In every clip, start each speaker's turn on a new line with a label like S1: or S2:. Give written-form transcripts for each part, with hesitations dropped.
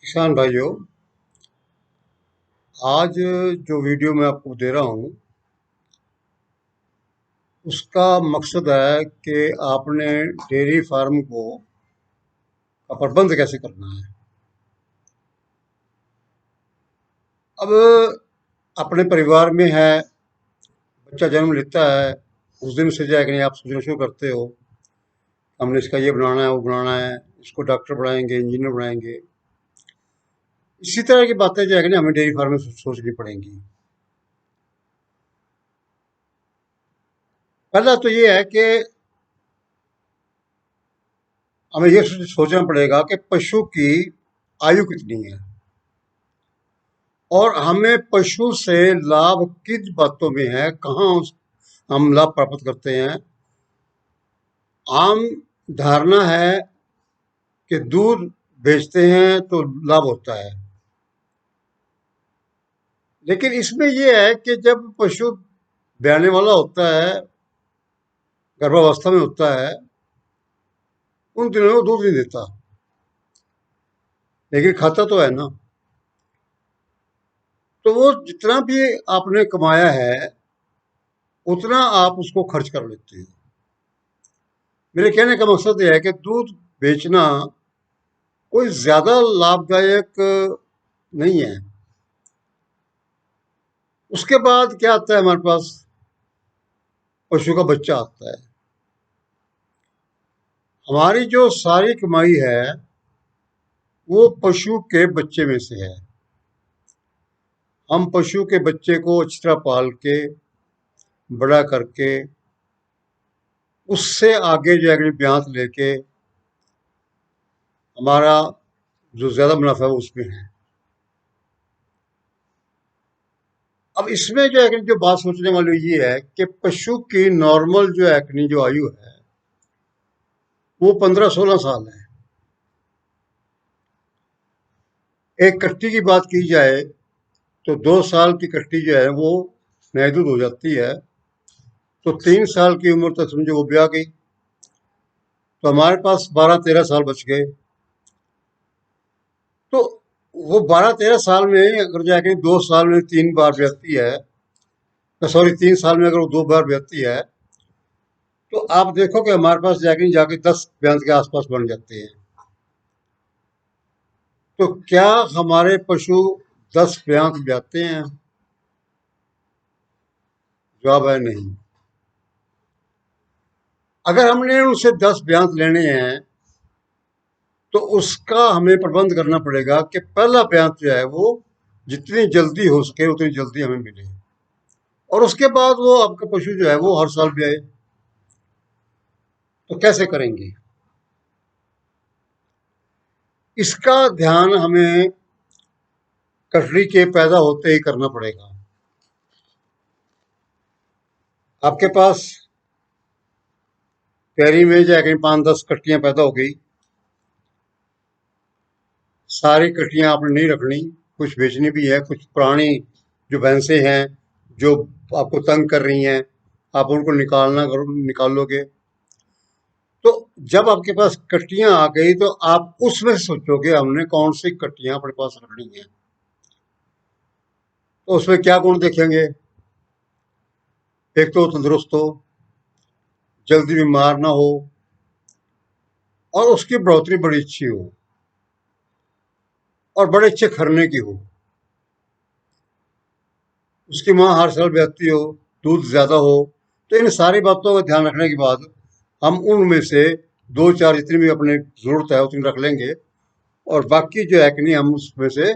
S1: किसान भाइयों, आज जो वीडियो मैं आपको दे रहा हूँ उसका मकसद है कि आपने डेयरी फार्म को का प्रबंध कैसे करना है। अब अपने परिवार में है, बच्चा जन्म लेता है, उस दिन से जो है कि नहीं आप सोचना शुरू करते हो हमने इसका ये बनाना है, वो बनाना है, इसको डॉक्टर बनाएंगे, इंजीनियर बनाएंगे। इसी तरह की बातें जो है कि नहीं हमें डेयरी फार्म में सोचनी पड़ेंगी। पहला तो ये है कि हमें ये सोचना पड़ेगा कि पशु की आयु कितनी है और हमें पशु से लाभ किस बातों में है, कहाँ हम लाभ प्राप्त करते हैं। आम धारणा है कि दूध बेचते हैं तो लाभ होता है, लेकिन इसमें यह है कि जब पशु ब्याने वाला होता है, गर्भावस्था में होता है, उन दिनों में वो दूध नहीं देता, लेकिन खाता तो है ना। तो वो जितना भी आपने कमाया है उतना आप उसको खर्च कर लेते हैं। मेरे कहने का मकसद यह है कि दूध बेचना कोई ज्यादा लाभदायक नहीं है। उसके बाद क्या आता है हमारे पास, पशु का बच्चा आता है। हमारी जो सारी कमाई है वो पशु के बच्चे में से है। हम पशु के बच्चे को अच्छी तरह पाल के बड़ा करके उससे आगे जो है ब्यात लेके हमारा जो ज्यादा मुनाफा है वो उसमें है। अब इसमें जो है जो बात सोचने वाली ये है कि पशु की नॉर्मल जो है जो आयु है वो 15-16 साल है। एक कट्टी की बात की जाए तो 2 साल की कट्टी जो है वो महदूद हो जाती है, तो 3 साल की उम्र तक समझो वो ब्याह गई, तो हमारे पास 12-13 साल बच गए। तो वो 12-13 साल में अगर जाके 2 साल में 3 बार ब्याती है, तो सॉरी 3 साल में अगर वो 2 बार ब्याती है, तो आप देखो कि हमारे पास जाके जाके 10 ब्यात के आसपास बन जाते हैं। तो क्या हमारे पशु 10 ब्यात ब्याते हैं? जवाब है नहीं। अगर हमने उनसे 10 ब्यात लेने हैं तो उसका हमें प्रबंध करना पड़ेगा कि पहला ब्यात जो है वो जितनी जल्दी हो सके उतनी जल्दी हमें मिले, और उसके बाद वो आपका पशु जो है वो हर साल ब्याए। तो कैसे करेंगे? इसका ध्यान हमें कटरी के पैदा होते ही करना पड़ेगा। आपके पास पैरी में जो है कहीं 5-10 कट्टियां पैदा हो गई, सारी कट्टियां आपने नहीं रखनी, कुछ बेचनी भी है। कुछ पुरानी जो भैंसें हैं जो आपको तंग कर रही हैं, आप उनको निकालोगे। तो जब आपके पास कट्टियां आ गई तो आप उसमें सोचोगे हमने कौन सी कट्टियां अपने पास रखनी है। तो उसमें क्या गुण देखेंगे? एक तो तंदुरुस्त हो, जल्दी बीमार ना हो, और उसकी बढ़ोतरी बड़ी अच्छी हो, और बड़े अच्छे खरने की हो, उसकी माँ हर साल ब्याती हो, दूध ज्यादा हो। तो इन सारी बातों का ध्यान रखने के बाद हम उनमें से 2-4 जितनी भी अपने जरूरत है उतनी रख लेंगे, और बाकी जो है कि नहीं हम उसमें से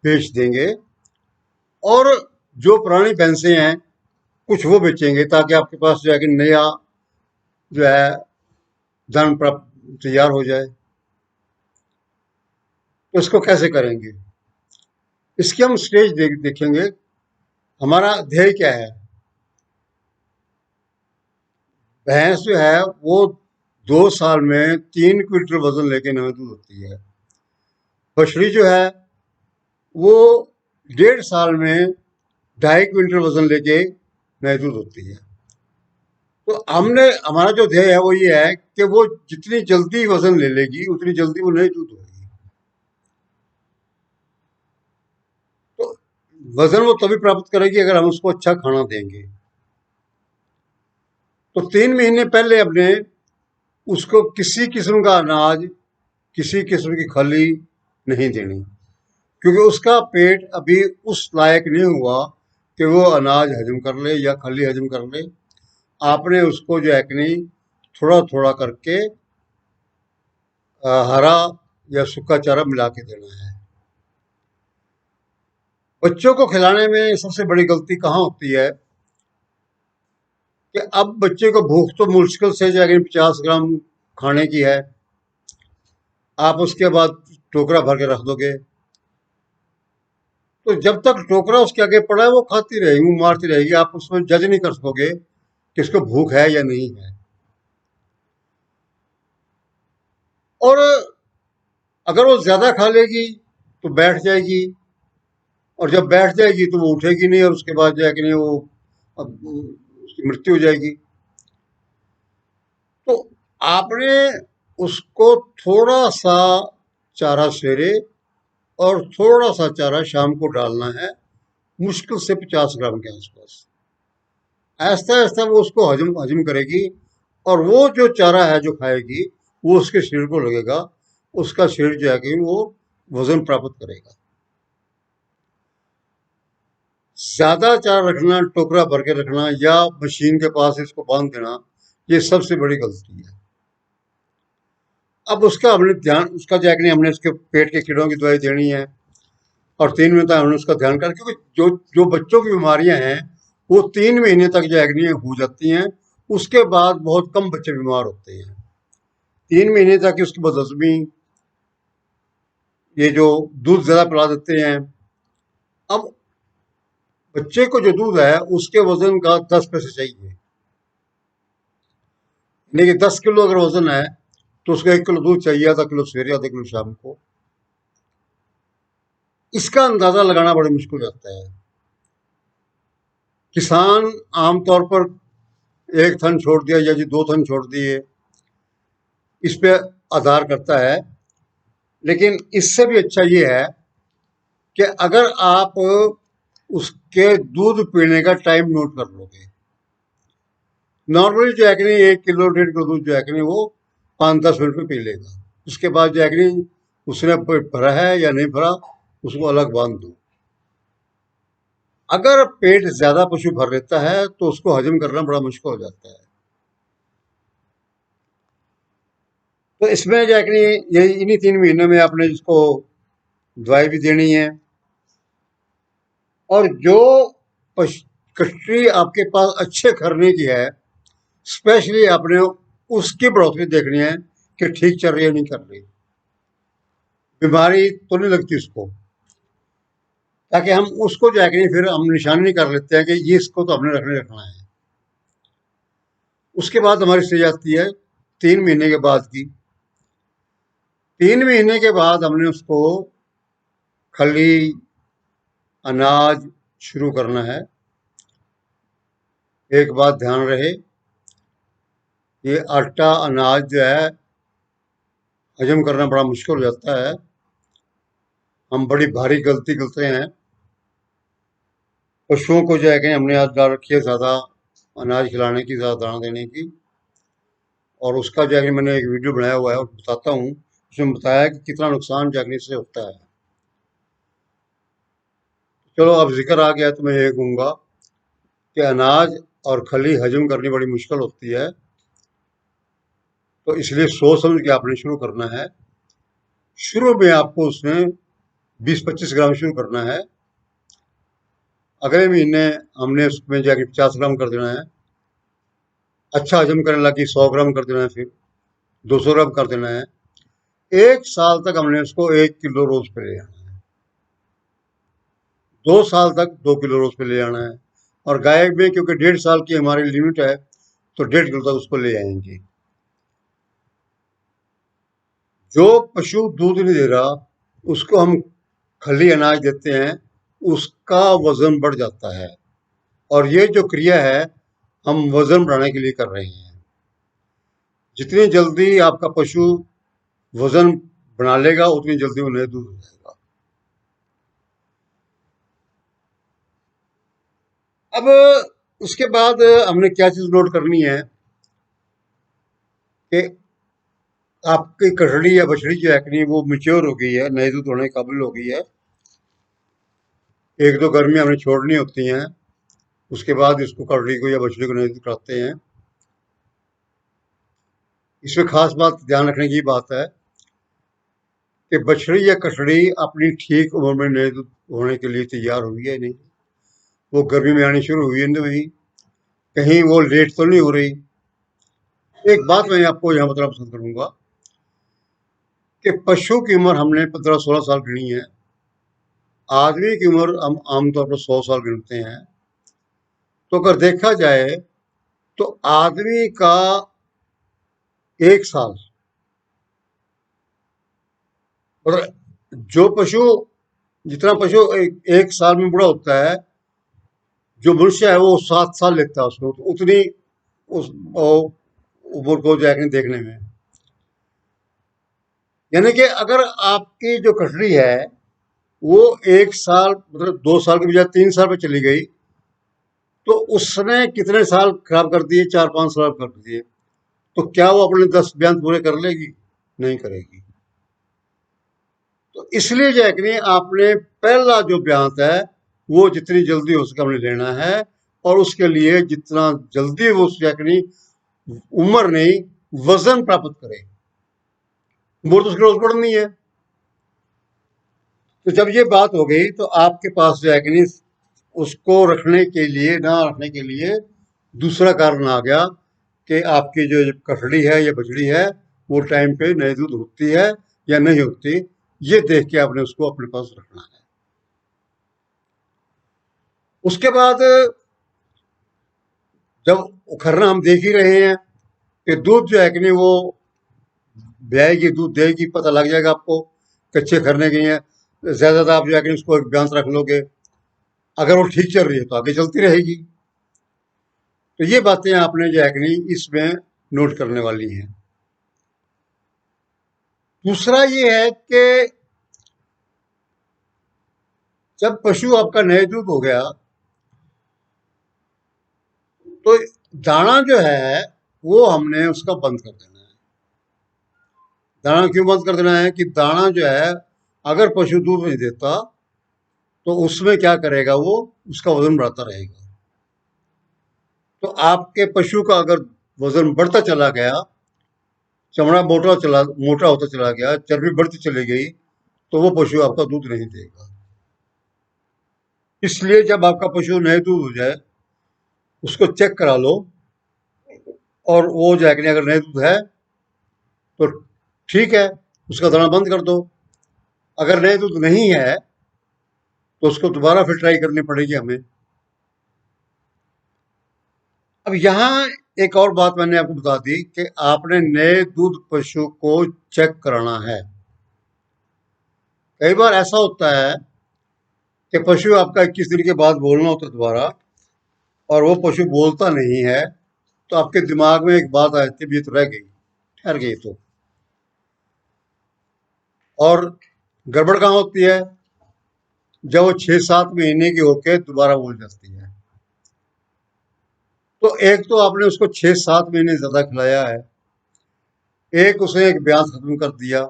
S1: बेच देंगे। और जो पुरानी भैंसें हैं कुछ वो बेचेंगे, ताकि आपके पास जो है कि नया जो है धन प्राप्त तैयार हो जाए। तो इसको कैसे करेंगे? इसकी हम स्टेज देखेंगे। हमारा ध्येय क्या है? भैंस जो है वो 2 साल में 3 क्विंटल वजन लेके महसूस होती है। बछड़ी जो है वो 1.5 साल में 2.5 क्विंटल वजन लेके महसूस होती है। तो हमने हमारा जो ध्येय है वो ये है कि वो जितनी जल्दी वजन ले लेगी उतनी जल्दी वो नहीं दूध होगी। वजन वो तभी प्राप्त करेगी अगर हम उसको अच्छा खाना देंगे। तो 3 महीने पहले अपने उसको किसी किस्म का अनाज, किसी किस्म की खली नहीं देनी, क्योंकि उसका पेट अभी उस लायक नहीं हुआ कि वो अनाज हजम कर ले या खली हजम कर ले। आपने उसको जो है कि नहीं थोड़ा थोड़ा करके हरा या सूखा चारा मिला के देना है। बच्चों को खिलाने में सबसे बड़ी गलती कहाँ होती है कि अब बच्चे को भूख तो मुश्किल से जो है 50 ग्राम खाने की है, आप उसके बाद टोकरा भर के रख दोगे, तो जब तक टोकरा उसके आगे पड़ा है वो खाती रहेगी, मुंह मारती रहेगी, आप उसमें जज नहीं कर सकोगे कि इसको भूख है या नहीं है। और अगर वो ज्यादा खा लेगी तो बैठ जाएगी, और जब बैठ जाएगी तो वो उठेगी नहीं, और उसके बाद जो है कि नहीं वो उसकी मृत्यु हो जाएगी। तो आपने उसको थोड़ा सा चारा सवेरे और थोड़ा सा चारा शाम को डालना है, मुश्किल से 50 ग्राम के आसपास। ऐसा ऐसा वो उसको हजम हजम करेगी, और वो जो चारा है जो खाएगी वो उसके शरीर को लगेगा, उसका शरीर जो है कि वो वजन प्राप्त करेगा। ज्यादा चारा रखना, टोकरा भर के रखना या मशीन के पास इसको बांध देना, ये सबसे बड़ी गलती है। अब उसका हमने ध्यान, उसका जो है कि नहीं हमने उसके पेट के कीड़ों की दवाई देनी है, और 3 महीने तक हमने उसका ध्यान कर, क्योंकि जो जो बच्चों की बीमारियां हैं वो 3 महीने तक जो है कि नहीं हो जाती हैं, उसके बाद बहुत कम बच्चे बीमार होते हैं। 3 महीने तक उसकी बदहजमी, ये जो दूध ज्यादा पिला देते हैं। अब बच्चे को जो दूध है उसके वजन का 10 पैसे चाहिए, यानी कि 10 किलो अगर वजन है तो उसको 1 किलो दूध चाहिए, आधा किलो सवेरे आधा किलो शाम को। इसका अंदाजा लगाना बड़ा मुश्किल हो जाता है। किसान आमतौर पर 1 थन छोड़ दिया या जी 2 थन छोड़ दिए, इस पे आधार करता है। लेकिन इससे भी अच्छा ये है कि अगर आप उसके दूध पीने का टाइम नोट कर लोगे, नॉर्मली जो है कि नहीं 1 किलो 1.5 किलो दूध जो है कि नहीं वो 5-10 मिनट में पी लेगा। उसके बाद जो है कि नहीं उसने भरा है या नहीं भरा उसको अलग बांध दो। अगर पेट ज्यादा पशु भर लेता है तो उसको हजम करना बड़ा मुश्किल हो जाता है। तो इसमें जो है कि नहीं यही इन्हीं 3 महीनों में आपने इसको दवाई भी देनी है, और जो कस्टडी आपके पास अच्छे खरने की है, स्पेशली आपने उसकी बढ़ोतरी देखनी है कि ठीक चल रही है नहीं कर रही, बीमारी तो नहीं लगती उसको, ताकि हम उसको जो है कि नहीं फिर हम निशानी कर लेते हैं कि ये इसको तो हमने रखना है। उसके बाद हमारी स्टेज आती है 3 महीने के बाद की। 3 महीने के बाद हमने उसको खली अनाज शुरू करना है। एक बात ध्यान रहे, ये आटा अनाज जो है हजम करना बड़ा मुश्किल हो जाता है, हम बड़ी भारी गलती करते हैं। पशुओं को जो है कि हमने आज डाल रखी है ज़्यादा अनाज खिलाने की, ज़्यादा दाना देने की, और उसका जो है कि मैंने एक वीडियो बनाया हुआ है और बताता हूँ, उसमें बताया कि कितना नुकसान जो है कि इससे होता है। चलो अब जिक्र आ गया तो मैं ये कहूँगा कि अनाज और खली हजम करनी बड़ी मुश्किल होती है, तो इसलिए सोच समझ के आपने शुरू करना है। शुरू में आपको उसमें 20-25 ग्राम शुरू करना है, अगले महीने हमने उसमें जाके 50 ग्राम कर देना है, अच्छा हजम करने लगी 100 ग्राम कर देना है, फिर 200 ग्राम कर देना है। 1 साल तक हमने उसको 1 किलो रोज पे ले जाना है, 2 साल तक 2 किलो रोज पे ले जाना है, और गाय में क्योंकि 1.5 साल की हमारी लिमिट है तो 1.5 किलो तक उसको ले आएंगे। जो पशु दूध नहीं दे रहा उसको हम खली अनाज देते हैं, उसका वजन बढ़ जाता है, और ये जो क्रिया है हम वजन बढ़ाने के लिए कर रहे हैं। जितनी जल्दी आपका पशु वजन बना लेगा उतनी जल्दी उन्हें दूध हो जाएगा। अब उसके बाद हमने क्या चीज नोट करनी है कि आपकी कटड़ी या बछड़ी जो है कि नहीं वो मिच्योर हो गई है, नए दूध होने के काबिल हो गई है। एक दो गर्मी हमने छोड़नी होती हैं, उसके बाद इसको कटड़ी को या बछड़ी को नए दूध कराते हैं। इसमें खास बात ध्यान रखने की बात है कि बछड़ी या कटड़ी अपनी ठीक उम्र में नए दूध होने के लिए तैयार हुई है नहीं, वो गर्मी में आनी शुरू हुई है नहीं, कहीं वो लेट तो नहीं हो रही। एक बात मैं आपको यहाँ बताना पसंद करूंगा कि पशु की उम्र हमने 15-16 साल गिनी है, आदमी की उम्र हम आमतौर पर 100 साल गिनते हैं। तो अगर देखा जाए तो आदमी का 1 साल, मतलब जो पशु जितना पशु एक साल में बूढ़ा होता है, जो मनुष्य है वो 7 साल लेता है उसको, तो उतनी उस उम्र को जाकर देखने में। यानी कि अगर आपकी जो कटड़ी है वो 1 साल मतलब 2 साल के बजाय 3 साल पे चली गई, तो उसने कितने साल खराब कर दिए? 4-5 साल कर दिए। तो क्या वो अपने 10 बयान पूरे कर लेगी? नहीं करेगी। तो इसलिए जो है कि नहीं, आपने पहला जो बयान है वो जितनी जल्दी हो सके हमने लेना है, और उसके लिए जितना जल्दी वो जो है कि नहीं उम्र नहीं वजन प्राप्त करे, वो तो उसकी रोज बढ़नी है। तो जब ये बात हो गई तो आपके पास जो है कि नहीं उसको रखने के लिए ना रखने के लिए दूसरा कारण आ गया कि आपकी जो कठड़ी है या बछड़ी है वो टाइम पे नए दूध होती है या नहीं होती, ये देख के आपने उसको अपने पास रखना है। उसके बाद जब उखरना हम देख ही रहे हैं कि दूध जो है कि नहीं वो ब्याएगी, दूध देगी, पता लग जाएगा आपको कच्चे खरने की है। ज्यादा आप जो है कि उसको एक बयान रख लोगे, अगर वो ठीक चल रही है तो आगे चलती रहेगी। तो ये बातें आपने जो है कि नहीं इसमें नोट करने वाली हैं। दूसरा ये है कि जब पशु आपका नए दूध हो गया तो दाना जो है वो हमने उसका बंद कर देना है। दाना क्यों बंद कर देना है? कि दाना जो है अगर पशु दूध नहीं देता तो उसमें क्या करेगा, वो उसका वजन बढ़ाता रहेगा। तो आपके पशु का अगर वजन बढ़ता चला गया, चमड़ा मोटा होता चला गया, चर्बी बढ़ती चली गई, तो वो पशु आपका दूध नहीं देगा। इसलिए जब आपका पशु नए दूध हो जाए उसको चेक करा लो, और वो जो है कि नहीं अगर नए दूध है तो ठीक है, उसका दाना बंद कर दो। अगर नए दूध नहीं है तो उसको दोबारा फिर ट्राई करनी पड़ेगी हमें। अब यहाँ एक और बात मैंने आपको बता दी कि आपने नए दूध पशु को चेक कराना है। कई बार ऐसा होता है कि पशु आपका 21 दिन के बाद बोलना होता है दोबारा, और वो पशु बोलता नहीं है, तो आपके दिमाग में एक बात आ जाती है, ये तो रह गई, ठहर गई तो। और गड़बड़ कहाँ होती है? जब वो 6-7 महीने की होके दोबारा बोल जाती है। तो एक तो आपने उसको 6-7 महीने ज्यादा खिलाया है, एक उसने एक ब्याज खत्म कर दिया,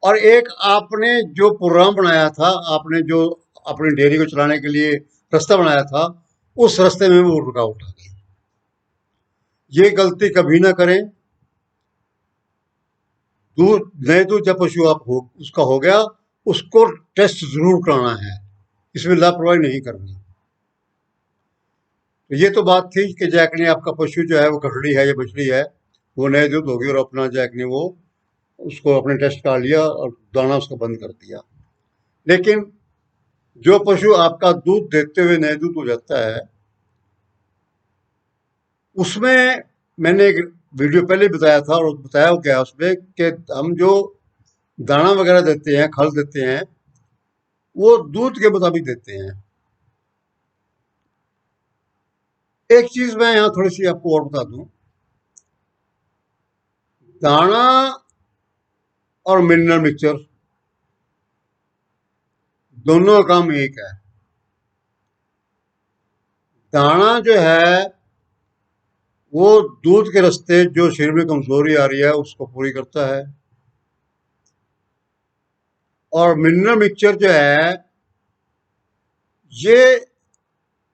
S1: और एक आपने जो प्रोग्राम बनाया था, आपने जो अपनी डेयरी को चलाने के लिए रास्ता बनाया था, उस रास्ते में वो रुकावट आ गई। ये गलती कभी ना करें। दूध नए दूध जब पशु आप हो उसका हो गया, उसको टेस्ट जरूर कराना है, इसमें लापरवाही नहीं करनी। तो ये तो बात थी कि जैक ने आपका पशु जो है वो कटड़ी है या बछड़ी है, वो नए दूध होगी और अपना जैक ने वो उसको अपने टेस्ट करा लिया और दाना उसका बंद कर दिया। लेकिन जो पशु आपका दूध देते हुए नए दूध हो जाता है, उसमें मैंने एक वीडियो पहले बताया था, और बताया क्या उसमें कि हम जो दाना वगैरह देते हैं, खल देते हैं, वो दूध के मुताबिक देते हैं। एक चीज मैं यहाँ थोड़ी सी आपको और बता दूं, दाना और मिनरल मिक्सचर दोनों का काम एक है। दाना जो है वो दूध के रास्ते जो शरीर में कमजोरी आ रही है उसको पूरी करता है। और मिनरल मिक्सचर जो है ये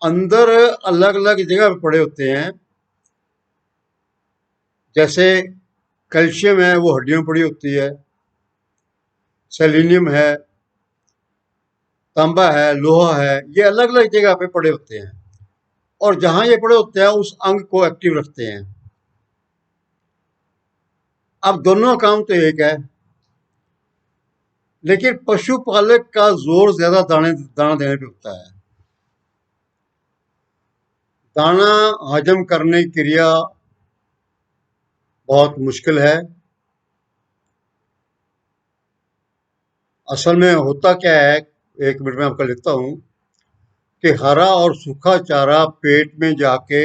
S1: अंदर अलग अलग जगह पे पड़े होते हैं। जैसे कैल्शियम है वो हड्डियों में पड़ी होती है, सेलेनियम है, तांबा है, लोहा है, ये अलग अलग जगह पे पड़े होते हैं। और जहां ये पड़े होते हैं उस अंग को एक्टिव रखते हैं। अब दोनों काम तो एक है, लेकिन पशुपालक का जोर ज्यादा दाना देने पे होता है। दाना हजम करने की क्रिया बहुत मुश्किल है। असल में होता क्या है, एक मिनट में आपका लिखता हूं कि हरा और सूखा चारा पेट में जाके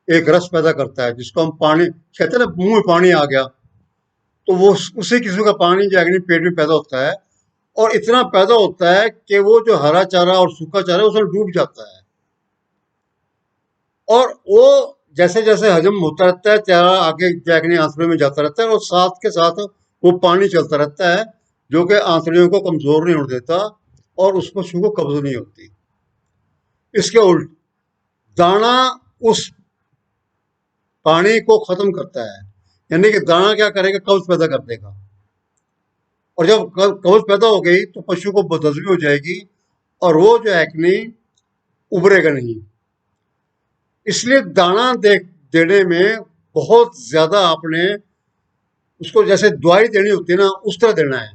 S1: एक रस पैदा करता है जिसको हम पानी कहते हैं ना, मुंह में पानी आ गया, तो वो उसी किस्म का पानी जो है पेट में पैदा होता है। और इतना पैदा होता है कि वो जो हरा चारा और सूखा चारा है उसमें डूब जाता है। और वो जैसे जैसे हजम होता रहता है चारा आगे जाके आंतड़ियों में जाता रहता है और साथ के साथ वो पानी चलता रहता है जो कि आंतड़ियों को कमजोर नहीं होने देता और उस पशु को कब्ज नहीं होती। इसके उल्ट दाना उस पानी को खत्म करता है, यानी कि दाना क्या करेगा, कब्ज पैदा कर देगा। और जब कब्ज पैदा हो गई तो पशु को बदहजमी हो जाएगी और वो जो है कि नहीं उभरेगा नहीं। इसलिए दाना देने में बहुत ज्यादा आपने उसको जैसे दवाई देनी होती है ना उस तरह देना है।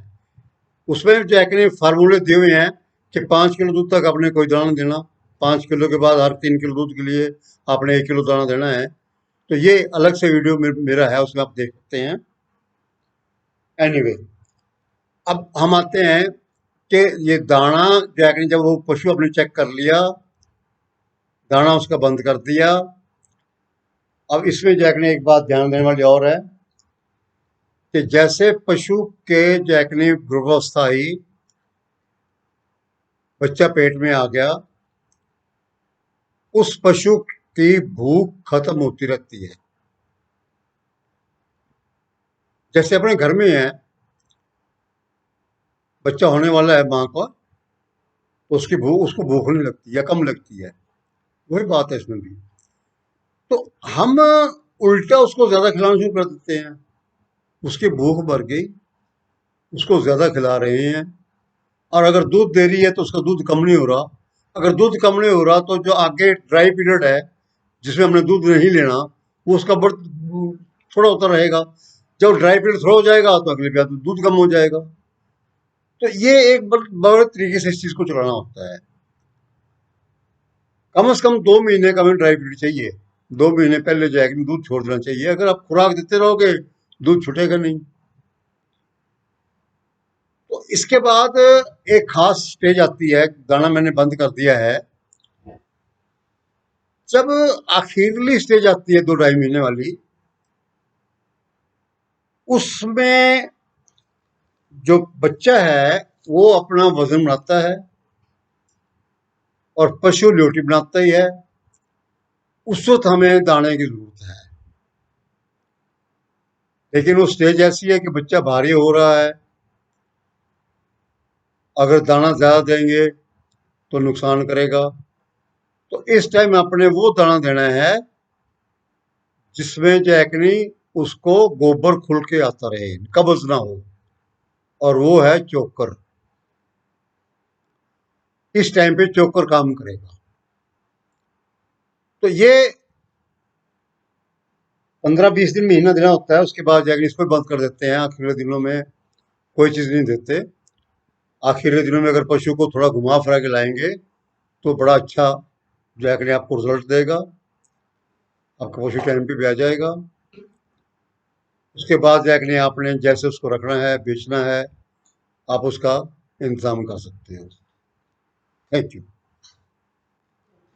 S1: उसमें जो है कि नहीं फार्मूले दिए हुए हैं कि 5 किलो दूध तक आपने कोई दाना देना, 5 किलो के बाद हर 3 किलो दूध के लिए आपने 1 किलो दाना देना है। तो ये अलग से वीडियो मेरा है, उसमें आप देख सकते हैं। एनीवे, अब हम आते हैं कि ये दाना जो है कि जब वो पशु अपने चेक कर लिया, दाना उसका बंद कर दिया। अब इसमें जो है कि एक बात ध्यान देने वाली और है कि जैसे पशु के जो है कि गर्भावस्था आई, बच्चा पेट में आ गया, उस पशु की भूख खत्म होती रहती है। जैसे अपने घर में है, बच्चा होने वाला है माँ का, तो उसको भूख नहीं लगती या कम लगती है। वही बात है इसमें भी। तो हम उल्टा उसको ज्यादा खिलाना शुरू कर देते हैं। उसकी भूख भर गई, उसको ज्यादा खिला रहे हैं। और अगर दूध दे रही है तो उसका दूध कम नहीं हो रहा। अगर दूध कम नहीं हो रहा तो जो आगे ड्राई पीरियड है जिसमें हमने दूध नहीं लेना, वो उसका बढ़ थोड़ा होता रहेगा। जब ड्राई पीरियड थोड़ा हो जाएगा तो अगले ब्याह दूध कम हो जाएगा। तो ये एक बड़े तरीके से इस चीज को चलाना होता है। कम से कम 2 महीने का हमें ड्राई पीरियड चाहिए। 2 महीने पहले जो है दूध छोड़ देना चाहिए। अगर आप खुराक देते रहोगे दूध छूटेगा नहीं। तो इसके बाद एक खास स्टेज आती है, दाना मैंने बंद कर दिया है। जब आखिरली स्टेज आती है 2 ढाई महीने वाली, उसमें जो बच्चा है वो अपना वजन बनाता है और पशु ल्योटी बनाता ही है। उस वक्त हमें दाने की जरूरत है। लेकिन वो स्टेज ऐसी है कि बच्चा भारी हो रहा है, अगर दाना ज्यादा देंगे तो नुकसान करेगा। तो इस टाइम अपने वो दाना देना है जिसमें जो है कि नहीं उसको गोबर खुल के आता रहे, कब्ज ना हो, और वो है चोकर। इस टाइम पे चोकर काम करेगा। तो ये 15-20 दिन महीना देना होता है। उसके बाद जाकर इसको बंद कर देते हैं। आखिरी दिनों में कोई चीज नहीं देते। आखिरी दिनों में अगर पशु को थोड़ा घुमा फिरा के लाएंगे तो बड़ा अच्छा जो है कि आपको रिजल्ट देगा। आपका पशु टाइम पे भी आ जाएगा। उसके बाद जो है कि आपने जैसे उसको रखना है, बेचना है, आप उसका इंतजाम कर सकते हो। Thank you.